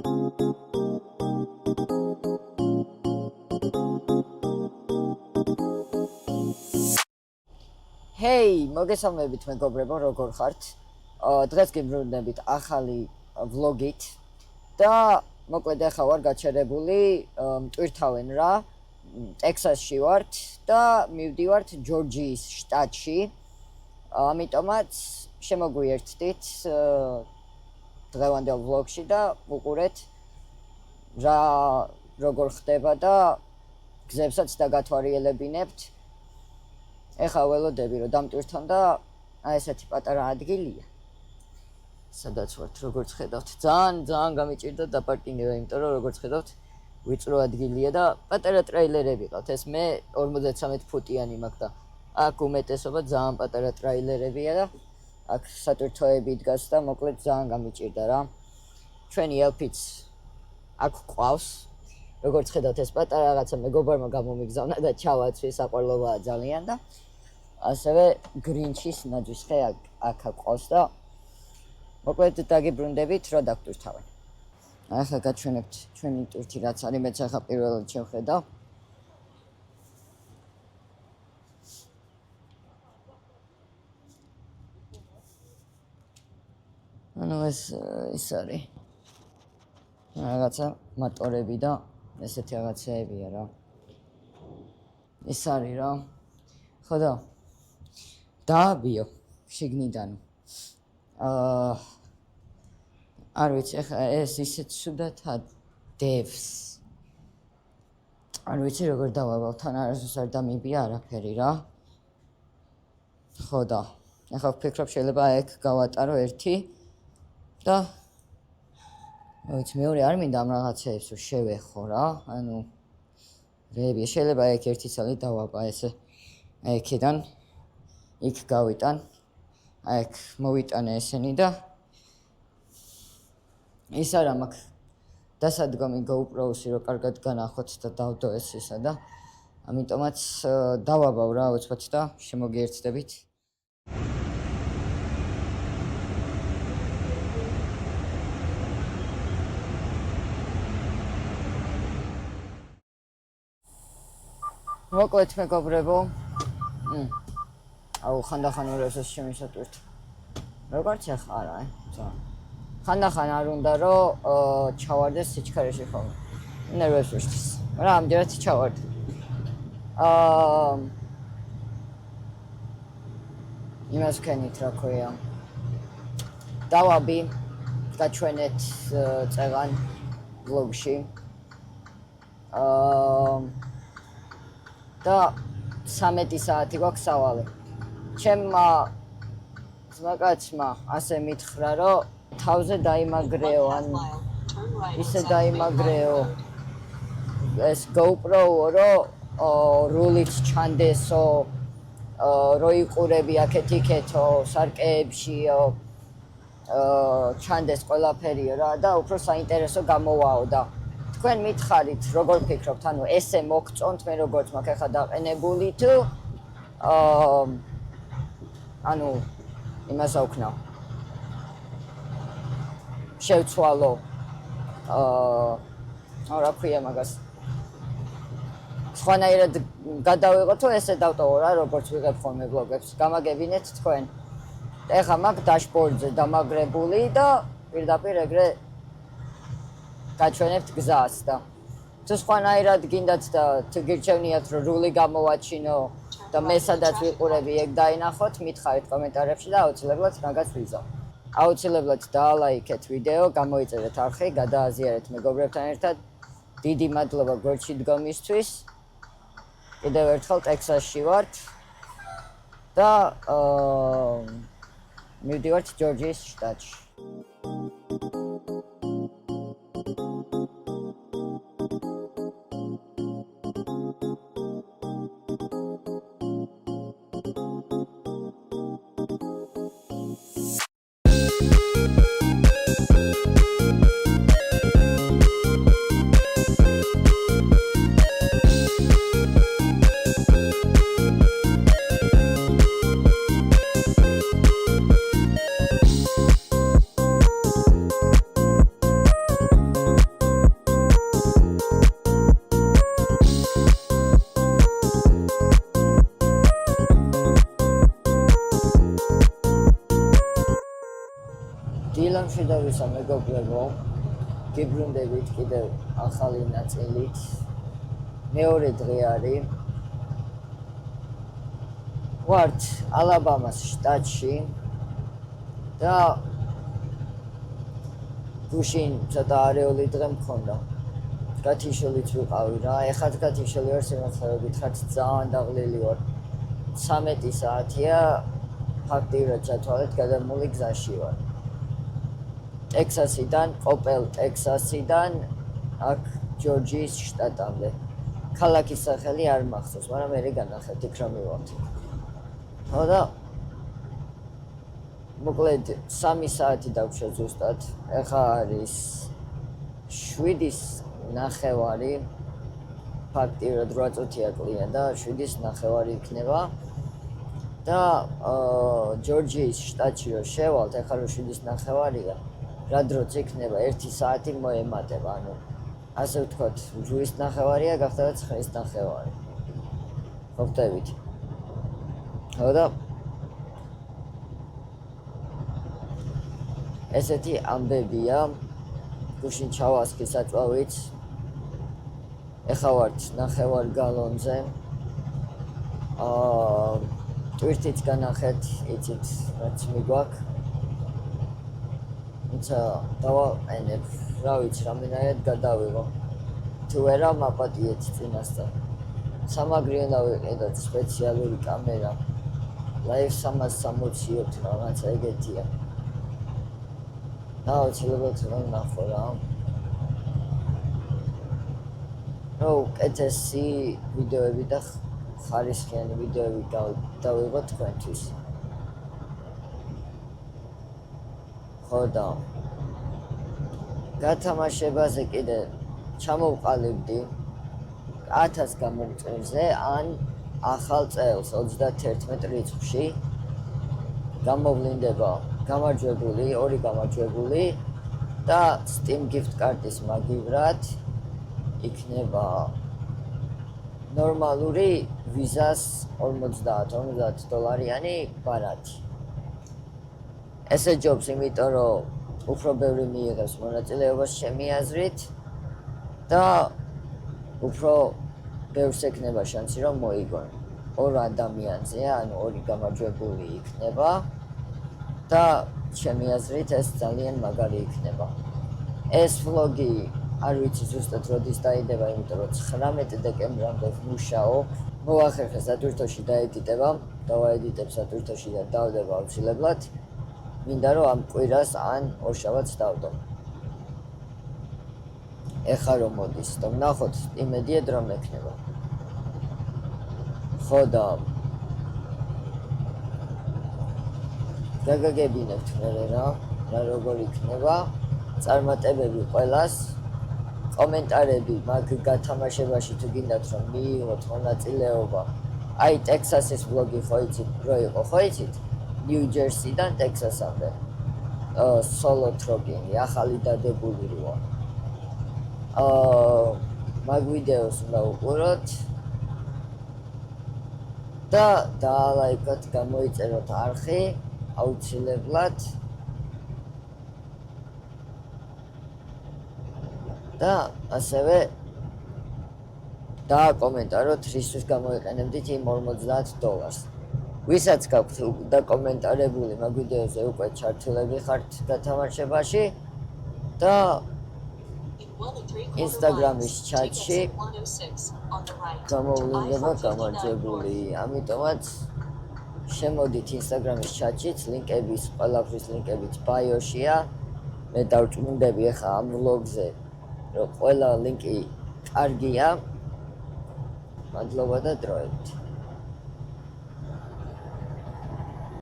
Hey, მოგესალმებით მეგობრებო, როგორ ხართ? დღეს გიბრუნდებით ახალი ვლოგით და მოკლედ ახლა ვარ გაჩერებული მტვირთავენ რა, ტექსასში ვართ და მივდივართ ჯორჯიის შტატში. ამიტომაც შემოგვიერთდით დღევანდელ ვლოგში და უყურეთ რა როგორ ხდება და გზებსაც დაგათვალიერებინებთ. ეხლა ველოდები რომ დამტვირთონ და აი ესეთი პატარა ადგილია. სადაც ვართ, როგორც ხედავთ, ძალიან გამიჭირდა დაპარკინგება, იმიტომ რომ როგორც ხედავთ, ვიწრო ადგილია და პატარა ტრეილერები ყავთ. ეს მე 53 ფუტიანი მაქვს და აქ უმეტესობა ძალიან პატარა ტრეილერებია და აქ სატვირთოები დგას და მოკლედ ძალიან გამიჭირდა რა. ჩვენი ელფიც აქ ყავს. როგორც ხედავთ, ეს პატარა რაღაცა მეგობარმა გამომიგზავნა და ჩავაცვი, საყვარლობაა ძალიან და ასევე გრინჩის ნაძვის ხე აქ ყავს და მოკლედ დაგიბრუნდებით რა დაგტვირთავენ. ახლა გაჩვენებთ ჩვენი ტვირთი რაც არის, მეც ახლა პირველად შევხედავ. ანუ ეს არის რაღაცა მოტორები და ესეთი რაღაცეებია რა. ეს არის რა. ხო და დააბიო შიგნიდან. არ ვიცი, ახლა ეს ისეთ სუდათ დევს. არ ვიცი როგორ დავაბავ, თან არასდროს არ დამიბია არაფერი რა. ხო და ახლა ვფიქრობ შეიძლება ეგ გავატარო ერთი და ვიცი მეორე არ მინდა ამ რაღაცეებს რომ შევეხო რა. ანუ რეები შეიძლება ეგ ერთი ცალი დავაბა ესე აქედან იქ გავიტან. აქ მოვიტანე ესენი და ის არა მაქვს დასადგომი GoPro-ში რომ კარგად განახოთ და დავდო ეს ისა და ამიტომაც დავაბავ რა უცბად და შემოგიერთდებით. მოკლედ მეგობრებო, აუ ხანდახან ვერასდროს შემისატვირთ. როგორც ახლა არა, ხანდახან არ უნდა რომ ჩავარდეს სიჩქარეში ხოლმე. ნერვებს ვიშლის. მაგრამ ამჯერად ჩავარდი. იმას ვქენით რა ქვია. დავაბი გაჩვენეთ წეღან ვლოგში. და 13 საათი გვაქვს სავალე. ჩემმა ძმაკაცმა ასე მითხრა, რომ თავზე დაიმაგრეო, ან ისე დაიმაგრეო ეს GoPro-ო, რომ რულით ჩანდესო, რო იყურები აქეთ-იქეთო, სარკეებშიო, ჩანდეს ყველაფერიო რა და უფრო საინტერესო გამოვაო და თქვენ მითხარით, როგორ ფიქრობთ, ანუ ესე მოგწონთ, მე როგორც მაქვს ახლა დაყენებული თუ ანუ იმას ავქნავ. შევცვალო რა ქვია მაგას. სხვანაირად გადავიღო თუ ესე დავტოვო რა, როგორც ვიღებ ხოლმე ვლოგებს. გამაგებინეთ თქვენ. ეხლა მაქვს დაშბორდზე დამაგრებული და პირდაპირ ეგრე გაჩვენებთ გზას და თუ სხვანაირად გინდათ და თუ გირჩევნიათ რომ რული გამოვაჩინო და მე სადაც ვიყურები ეგ დაინახოთ, მითხარით კომენტარებში და აუცილებლად მაგას ვიზავ. აუცილებლად დაალაიქეთ ვიდეო, გამოიწერეთ არხი, გადააზიარეთ მეგობრებთან ერთად. დიდი მადლობა გვერდში დგომისთვის. კიდევ ერთხელ ტექსასში ვართ და მივდივართ ჯორჯიის შტატში. მშვიდობისა მეგობრებო, გიბრუნდებით კიდევ ახალი ნაწილით. მეორე დღე არის. ვართ ალაბამას შტატში და გუშინ ცოტა არეული დღე მქონდა. გათიშულიც ვიყავი რა, ეხლა გათიშული ვარ, სიმართლე გითხრათ, ძალიან დაღლილი ვარ. 13 საათია, ფაქტიურად ჩათვალეთ, გადამული გზაში ვარ. ტექსასიდან, ყოფილ ტექსასიდან აქ ჯორჯიის შტატამდე. ქალაქის სახელი არ მახსოვს, მაგრამ მე განახეთ იქ რა მივავალთ. ხო და მოკლედ 3 საათი დაგვშვა ზუსტად. ეხლა არის 7:09, ფაქტიურად 8 წუთია კლია და 7:09 იქნება. და ჯორჯიის შტატში რო შევალთ, ეხლა რო 7:09-ია, რა დროც იქნება 1 საათი მოემატება, ანუ ასე ვთქვათ, 8:09-ია, გახდება 9:09. ხო ხტებით? ხო და ესეთი ამბებია, გუშინ ჩავასხი საწვავით. ეხლა ვართ 9 გალონზე. ტვირთიც განახეთ, იცით, რაც მიგვაქვს. თუმცა დავაყენებ, რა ვიცი, რამდენად გადავიღო. თუ არა, მაპატიეთ წინასწარ. სამაგრიანა ვიყიდოთ სპეციალური კამერა. Live 360 რაღაცა ეგეთია. აუცილებლად რომ ნახო რა. კეთესი ვიდეოები და ხარისხიანი ვიდეოები დავიღო თქვენთვის. ხო და გათამაშებაზე კიდე ჩამოვყალიბდი 1000 გამომწვევზე ან ახალ წელს 31 რიცხვში გამოვლინდება გამარჯვებული, 2 გამარჯვებული და Steam gift card-ის მაგივრად იქნება ნორმალური ვიზას $50 ბარათი. ესე ჯობს, იმიტომ რომ უფრო ბევრი მიიღებს მონაწილეობას ჩემი აზრით და უფრო ბევრს ექნება შანსი რომ მოიგონ. 2 ადამიანზე, ანუ 2 გამარჯვებული იქნება და ჩემი აზრით ეს ძალიან მაგარი იქნება. ეს ვლოგი არ ვიცი ზუსტად როდის დაიდება, იმიტომ რომ 19 დეკემბრამდე ვმუშაობ. მოახერხე სატვირთოში დაედიტება, დავაედიტებ სატვირთოში და დავდება აუცილებლად. მინდა რომ ამ კვირას ან ორშაბათს დავდო. ეხლა რომ მოდის და ვნახოთ, იმედია დრო მექნება. ხო და გაგაგებინებთ მერე რა როგორ იქნება, წარმატებები ყველას, კომენტარები მაგ გათამაშებაში თუ გინდათ რომ მიიღოთ მონაწილეობა. აი ტექსასის ვლოგი ხო იცით, რო იყო, ხო იცით? ნიუ-ჯერსიდან ტექსასამდე. სოლო ტროგინი, ახალი დადებული როა. მაგ ვიდეოს უნდა უყუროთ და დაალაიქოთ, გამოიწეროთ არხი აუცილებლად და ასევე დააკომენტაროთ, რისთვის გამოიყენებდით იმ $50. ვისაც გაქვთ დაკომენტარებული მაგ ვიდეოზე უკვე ჩართულები ხართ გათამაშებაში და Instagram-ის ჩატში გამოვლინდება გამარჯვებული. ამიტომაც შემოდით Instagram-ის ჩატშიც, ლინკების, ყველაფრის ლინკებიც ბაიოშია. მე დავწმინდები ახლა ამ ვლოგზე, რომ ყველა ლინკი კარგია. მადლობა და დროებით.